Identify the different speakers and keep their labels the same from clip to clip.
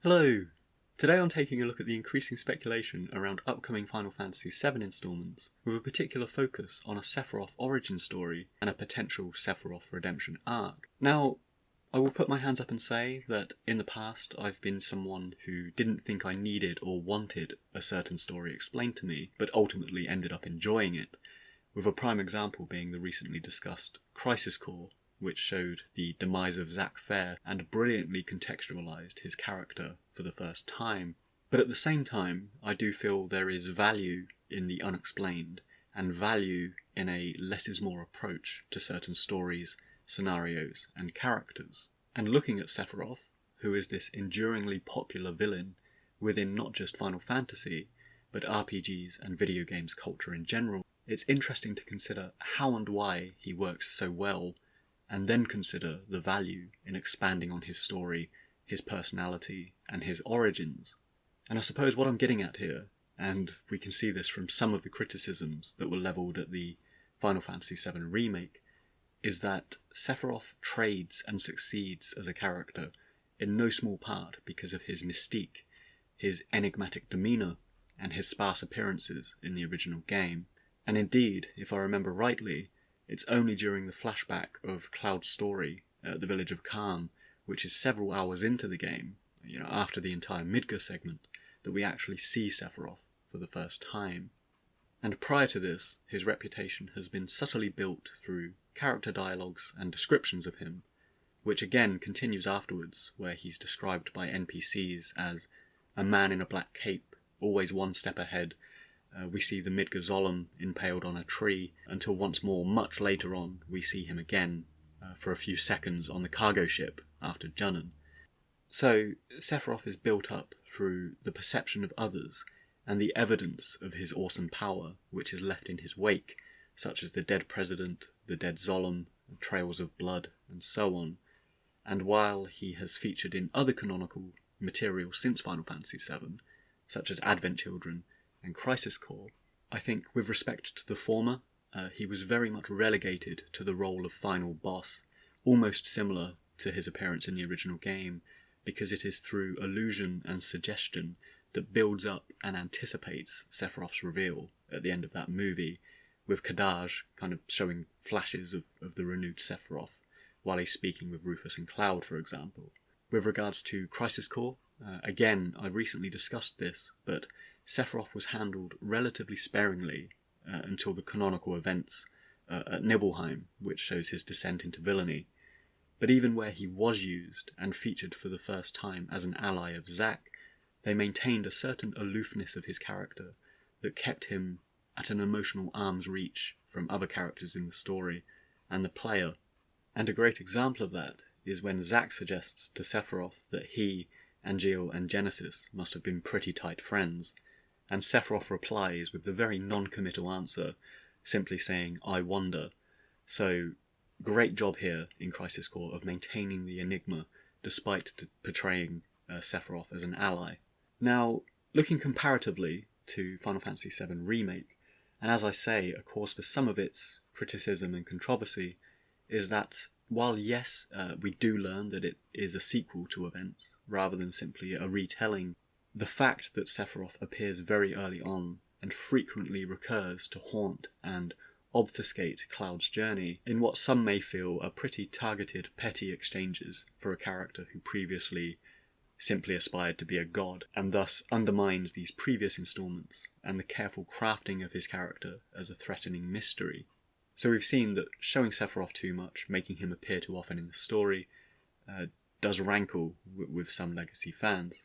Speaker 1: Hello! Today I'm taking a look at the increasing speculation around upcoming Final Fantasy VII instalments, with a particular focus on a Sephiroth origin story and a potential Sephiroth redemption arc. Now, I will put my hands up and say that in the past I've been someone who didn't think I needed or wanted a certain story explained to me, but ultimately ended up enjoying it, with a prime example being the recently discussed Crisis Core, which showed the demise of Zack Fair and brilliantly contextualised his character for the first time. But at the same time, I do feel there is value in the unexplained, and value in a less is more approach to certain stories, scenarios, and characters. And looking at Sephiroth, who is this enduringly popular villain within not just Final Fantasy, but RPGs and video games culture in general, it's interesting to consider how and why he works so well, and then consider the value in expanding on his story, his personality, and his origins. And I suppose what I'm getting at here, and we can see this from some of the criticisms that were levelled at the Final Fantasy VII Remake, is that Sephiroth trades and succeeds as a character in no small part because of his mystique, his enigmatic demeanour, and his sparse appearances in the original game. And indeed, if I remember rightly, it's only during the flashback of Cloud's story at the village of Karn, which is several hours into the game, after the entire Midgar segment, that we actually see Sephiroth for the first time. And prior to this, his reputation has been subtly built through character dialogues and descriptions of him, which again continues afterwards, where he's described by NPCs as a man in a black cape, always one step ahead. We see the Midgar Zolom impaled on a tree, until once more, much later on, we see him again for a few seconds on the cargo ship after Junon. So Sephiroth is built up through the perception of others and the evidence of his awesome power which is left in his wake, such as the dead president, the dead Zolom, trails of blood, and so on. And while he has featured in other canonical material since Final Fantasy VII, such as Advent Children and Crisis Core, I think with respect to the former, he was very much relegated to the role of final boss, almost similar to his appearance in the original game, because it is through allusion and suggestion that builds up and anticipates Sephiroth's reveal at the end of that movie, with Kadaj kind of showing flashes of the renewed Sephiroth while he's speaking with Rufus and Cloud, for example. With regards to Crisis Core, again, I recently discussed this, but Sephiroth was handled relatively sparingly until the canonical events at Nibelheim, which shows his descent into villainy. But even where he was used and featured for the first time as an ally of Zack, they maintained a certain aloofness of his character that kept him at an emotional arm's reach from other characters in the story and the player. And a great example of that is when Zack suggests to Sephiroth that he, Angeal, and Genesis must have been pretty tight friends, and Sephiroth replies with the very non-committal answer, simply saying, "I wonder." So, great job here in Crisis Core of maintaining the enigma despite portraying Sephiroth as an ally. Now, looking comparatively to Final Fantasy VII Remake, and as I say, a cause for some of its criticism and controversy, is that while yes, we do learn that it is a sequel to events, rather than simply a retelling, the fact that Sephiroth appears very early on and frequently recurs to haunt and obfuscate Cloud's journey in what some may feel are pretty targeted, petty exchanges for a character who previously simply aspired to be a god, and thus undermines these previous installments and the careful crafting of his character as a threatening mystery. So we've seen that showing Sephiroth too much, making him appear too often in the story, does rankle with some Legacy fans.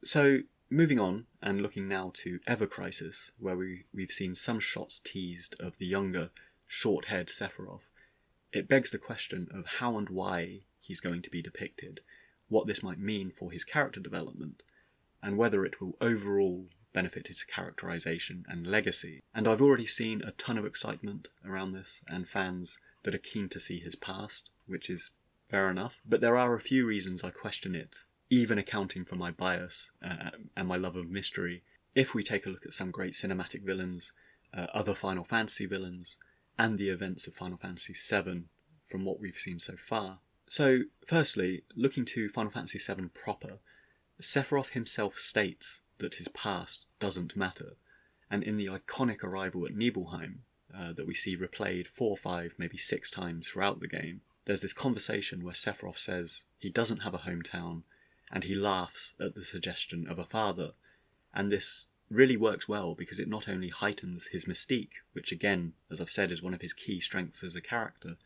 Speaker 1: So, moving on, and looking now to Ever Crisis, where we've seen some shots teased of the younger, short-haired Sephiroth, it begs the question of how and why he's going to be depicted, what this might mean for his character development, and whether it will overall benefit his characterization and legacy. And I've already seen a ton of excitement around this, and fans that are keen to see his past, which is fair enough, but there are a few reasons I question it, even accounting for my bias and my love of mystery, if we take a look at some great cinematic villains, other Final Fantasy villains, and the events of Final Fantasy VII from what we've seen so far. So, firstly, looking to Final Fantasy VII proper, Sephiroth himself states that his past doesn't matter, and in the iconic arrival at Nibelheim, that we see replayed 4, 5, maybe 6 times throughout the game, there's this conversation where Sephiroth says he doesn't have a hometown, and he laughs at the suggestion of a father, and this really works well because it not only heightens his mystique, which again, as I've said, is one of his key strengths as a character,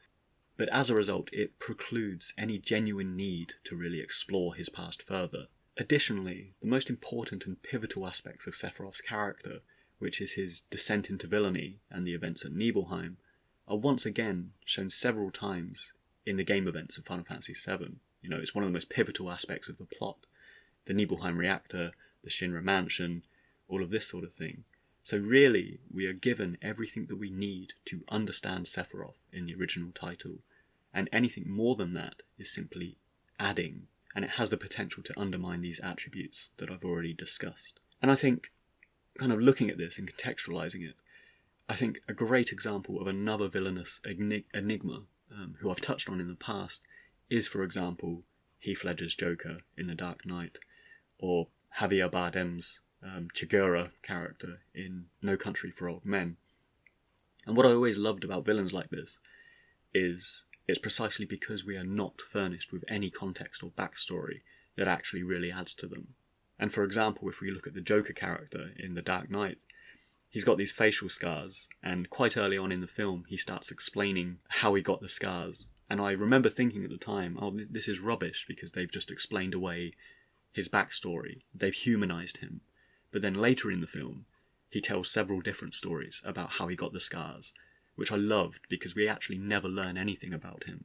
Speaker 1: but as a result it precludes any genuine need to really explore his past further. Additionally, the most important and pivotal aspects of Sephiroth's character, which is his descent into villainy and the events at Nibelheim, are once again shown several times in the game events of Final Fantasy VII. It's one of the most pivotal aspects of the plot. The Nibelheim reactor, the Shinra Mansion, all of this sort of thing. So really, we are given everything that we need to understand Sephiroth in the original title, and anything more than that is simply adding, and it has the potential to undermine these attributes that I've already discussed. And I think, kind of looking at this and contextualising it, I think a great example of another villainous enigma, who I've touched on in the past, is, for example, Heath Ledger's Joker in The Dark Knight, or Javier Bardem's Chigurh character in No Country for Old Men. And what I always loved about villains like this is it's precisely because we are not furnished with any context or backstory that actually really adds to them. And for example, if we look at the Joker character in The Dark Knight, he's got these facial scars, and quite early on in the film he starts explaining how he got the scars. And I remember thinking at the time, oh, this is rubbish because they've just explained away his backstory. They've humanised him. But then later in the film, he tells several different stories about how he got the scars, which I loved because we actually never learn anything about him,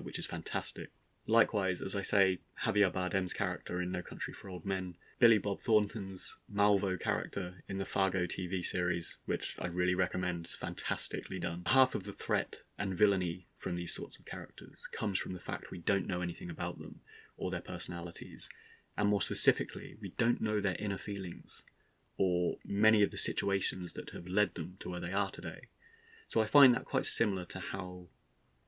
Speaker 1: which is fantastic. Likewise, as I say, Javier Bardem's character in No Country for Old Men, Billy Bob Thornton's Malvo character in the Fargo TV series, which I'd really recommend, is fantastically done. Half of the threat and villainy from these sorts of characters comes from the fact we don't know anything about them or their personalities, and more specifically, we don't know their inner feelings or many of the situations that have led them to where they are today. So I find that quite similar to how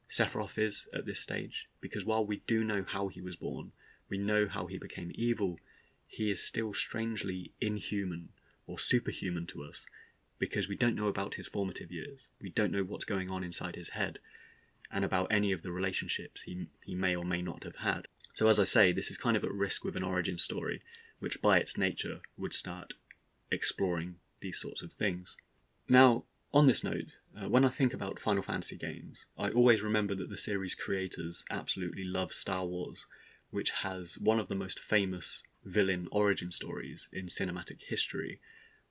Speaker 1: Sephiroth is at this stage, because while we do know how he was born, we know how he became evil, he is still strangely inhuman or superhuman to us, because we don't know about his formative years, we don't know what's going on inside his head, and about any of the relationships he may or may not have had. So as I say, this is kind of at risk with an origin story, which by its nature would start exploring these sorts of things. Now, on this note, when I think about Final Fantasy games, I always remember that the series creators absolutely love Star Wars, which has one of the most famous villain origin stories in cinematic history,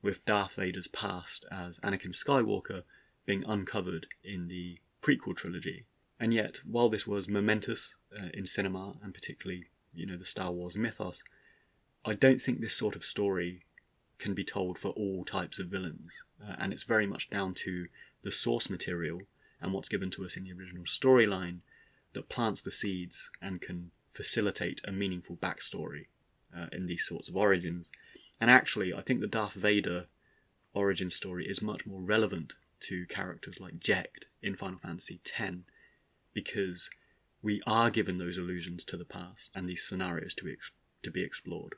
Speaker 1: with Darth Vader's past as Anakin Skywalker being uncovered in the prequel trilogy. And yet, while this was momentous in cinema, and particularly, the Star Wars mythos, I don't think this sort of story can be told for all types of villains, and it's very much down to the source material and what's given to us in the original storyline that plants the seeds and can facilitate a meaningful backstory in these sorts of origins. And actually, I think the Darth Vader origin story is much more relevant to characters like Jecht in Final Fantasy X, because we are given those allusions to the past and these scenarios to be explored.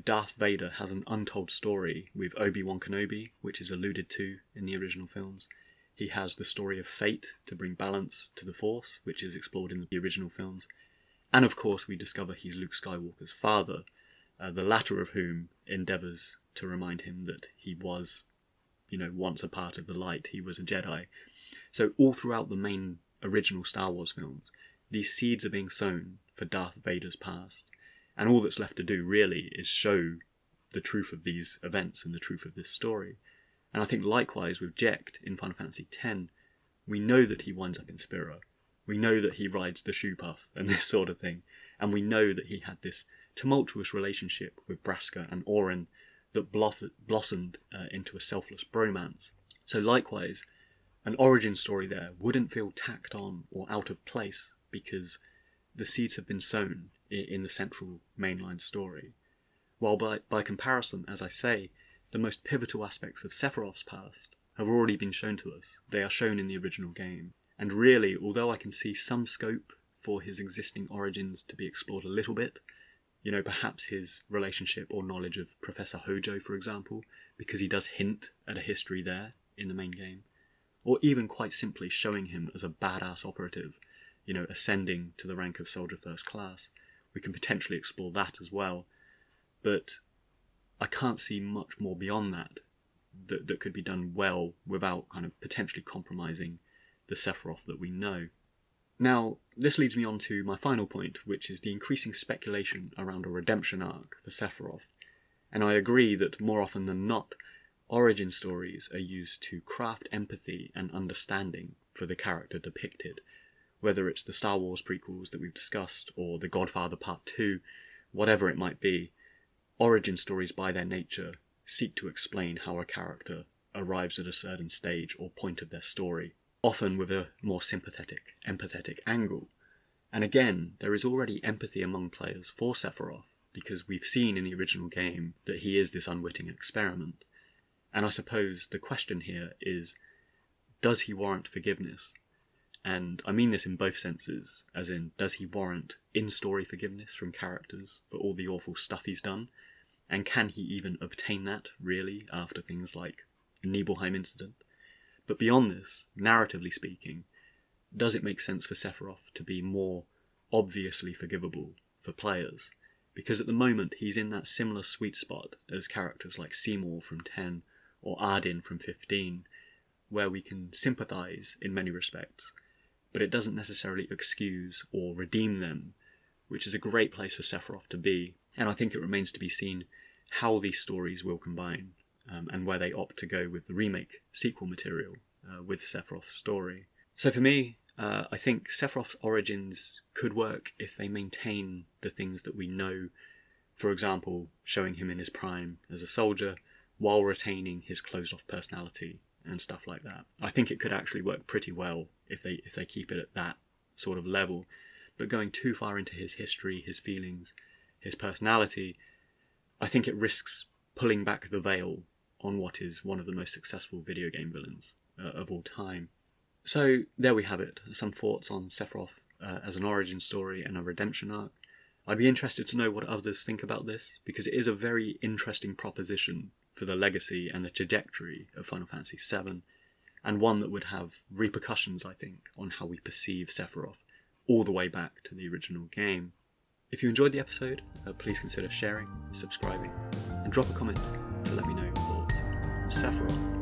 Speaker 1: Darth Vader has an untold story with Obi-Wan Kenobi, which is alluded to in the original films. He has the story of fate to bring balance to the Force, which is explored in the original films. And of course we discover he's Luke Skywalker's father, the latter of whom endeavours to remind him that he was, once a part of the light, he was a Jedi. So all throughout the main original Star Wars films, these seeds are being sown for Darth Vader's past. And all that's left to do, really, is show the truth of these events and the truth of this story. And I think likewise with Jecht in Final Fantasy X, we know that he winds up in Spira. We know that he rides the shoe puff and this sort of thing. And we know that he had this tumultuous relationship with Braska and Orin that blossomed into a selfless bromance. So likewise, an origin story there wouldn't feel tacked on or out of place because the seeds have been sown in the central mainline story. While by comparison, as I say, the most pivotal aspects of Sephiroth's past have already been shown to us. They are shown in the original game. And really, although I can see some scope for his existing origins to be explored a little bit, You know, perhaps his relationship or knowledge of Professor Hojo, for example, because he does hint at a history there in the main game. Or even quite simply showing him as a badass operative, you know, ascending to the rank of Soldier First Class. We can potentially explore that as well. But I can't see much more beyond that could be done well without kind of potentially compromising the Sephiroth that we know. Now, this leads me on to my final point, which is the increasing speculation around a redemption arc for Sephiroth. And I agree that more often than not, origin stories are used to craft empathy and understanding for the character depicted, whether it's the Star Wars prequels that we've discussed, or The Godfather Part 2, whatever it might be. Origin stories by their nature seek to explain how a character arrives at a certain stage or point of their story, often with a more sympathetic, empathetic angle. And again, there is already empathy among players for Sephiroth, because we've seen in the original game that he is this unwitting experiment. And I suppose the question here is, does he warrant forgiveness? And I mean this in both senses, as in, does he warrant in-story forgiveness from characters for all the awful stuff he's done? And can he even obtain that, really, after things like the Nibelheim incident? But beyond this, narratively speaking, does it make sense for Sephiroth to be more obviously forgivable for players? Because at the moment he's in that similar sweet spot as characters like Seymour from 10 or Ardyn from 15, where we can sympathise in many respects, but it doesn't necessarily excuse or redeem them, which is a great place for Sephiroth to be. And I think it remains to be seen how these stories will combine, and where they opt to go with the remake sequel material with Sephiroth's story. So for me, I think Sephiroth's origins could work if they maintain the things that we know, for example, showing him in his prime as a soldier, while retaining his closed-off personality and stuff like that. I think it could actually work pretty well if they keep it at that sort of level. But going too far into his history, his feelings, his personality, I think it risks pulling back the veil on what is one of the most successful video game villains of all time. So there we have it, some thoughts on Sephiroth as an origin story and a redemption arc. I'd be interested to know what others think about this, because it is a very interesting proposition for the legacy and the trajectory of Final Fantasy VII, and one that would have repercussions, I think, on how we perceive Sephiroth all the way back to the original game. If you enjoyed the episode, please consider sharing, subscribing, and drop a comment to let me know your thoughts on Sephiroth.